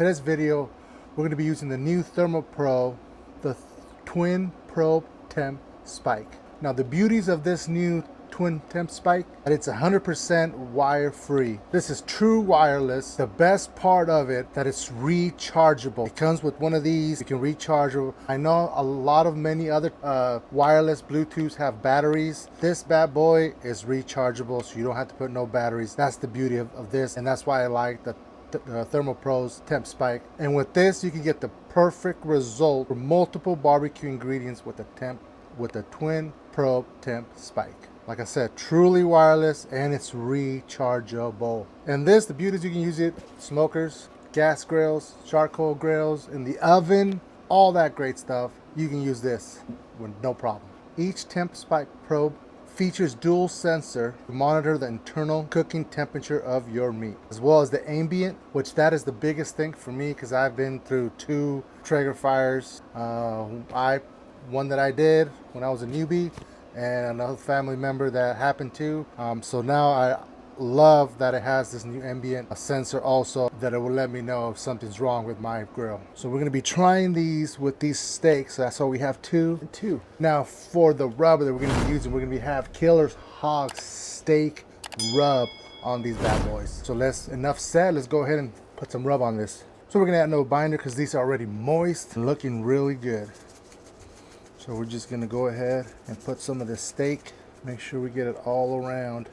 In this video, we're going to be using the new ThermoPro, the Twin Probe TempSpike. Now, the beauties of this new Twin TempSpike, that it's 100% wire-free. This is true wireless. The best part of it, that it's rechargeable. It comes with one of these. You can recharge it. I know many other wireless Bluetooths have batteries. This bad boy is rechargeable, so you don't have to put no batteries. That's the beauty of this, and that's why I like the ThermoPro's TempSpike. And with this, you can get the perfect result for multiple barbecue ingredients with the Twin Probe TempSpike. Like I said, truly wireless, and it's rechargeable. And this, the beauty is you can use it smokers, gas grills, charcoal grills, in the oven, all that great stuff. You can use this with no problem. Each TempSpike probe features dual sensor to monitor the internal cooking temperature of your meat, as well as the ambient, which that is the biggest thing for me because I've been through 2 Traeger fires. One that I did when I was a newbie, and another family member that happened to. So now I love that it has this new ambient sensor also, that it will let me know if something's wrong with my grill. So we're going to be trying these with these steaks. That's why we have 2 and 2. Now for the rub that we're going to be using, we're going to have Killer's Hog Steak Rub on these bad boys. So enough said, let's go ahead and put some rub on this. So we're going to add no binder because these are already moist and looking really good. So we're just going to go ahead and put some of this steak. Make sure we get it all around,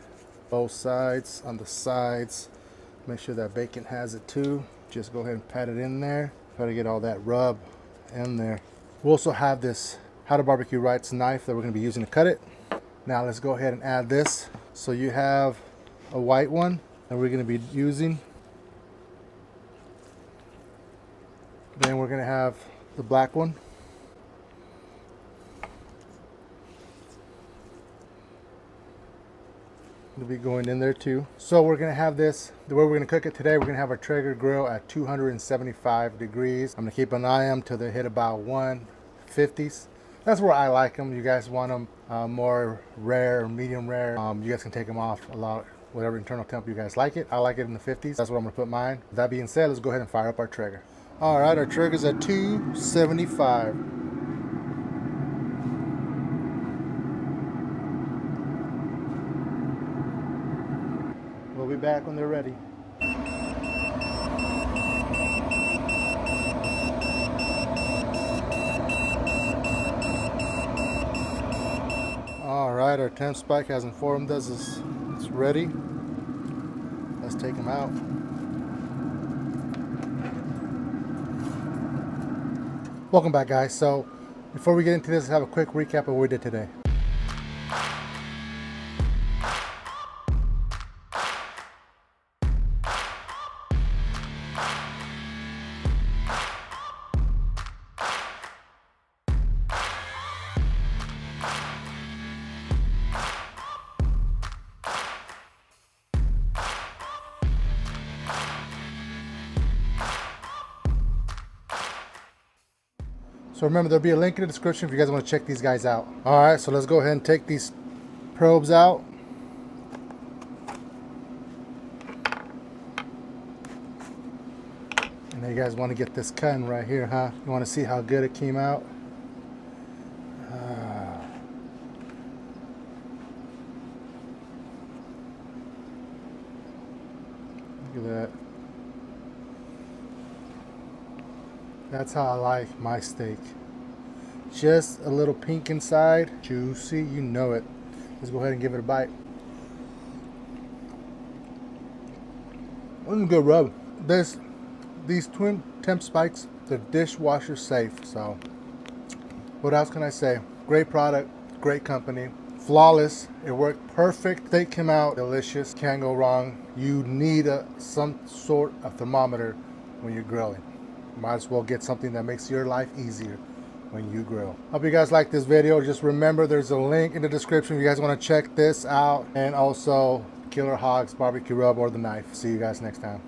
both sides, on the sides. Make sure that bacon has it too. Just go ahead and pat it in there. Try to get all that rub in there. We also have this How to Barbecue Rights knife that we're going to be using to cut it. Now let's go ahead and add this. So you have a white one that we're going to be using. Then we're going to have the black one. Will be going in there too. So we're gonna have this, the way we're gonna cook it today, we're gonna have our Traeger grill at 275 degrees. I'm gonna keep an eye on them till they hit about 150s. That's where I like them. You guys want them more rare or medium rare, you guys can take them off a lot, whatever internal temp you guys like it. I like it in the 50s. That's where I'm gonna put mine. With that being said, let's go ahead and fire up our Traeger. All right, our Traeger's at 275. We'll be back when they're ready. All right, our TempSpike has informed us it's ready. Let's take them out. Welcome back, guys. So before we get into this, let's have a quick recap of what we did today. So remember, there'll be a link in the description if you guys want to check these guys out. All right, so let's go ahead and take these probes out. And now you guys want to get this cutting right here, huh? You want to see how good it came out? Look at that. That's how I like my steak. Just a little pink inside, juicy, you know it. Let's go ahead and give it a bite. That's a good rub. These Twin TempSpikes, they're dishwasher safe. So what else can I say? Great product, great company, flawless. It worked perfect. Steak came out delicious. Can't go wrong. You need some sort of thermometer when you're grilling. Might as well get something that makes your life easier when you grill. Hope you guys like this video. Just remember, there's a link in the description if you guys want to check this out, and also Killer Hog's barbecue rub or the knife. See you guys next time.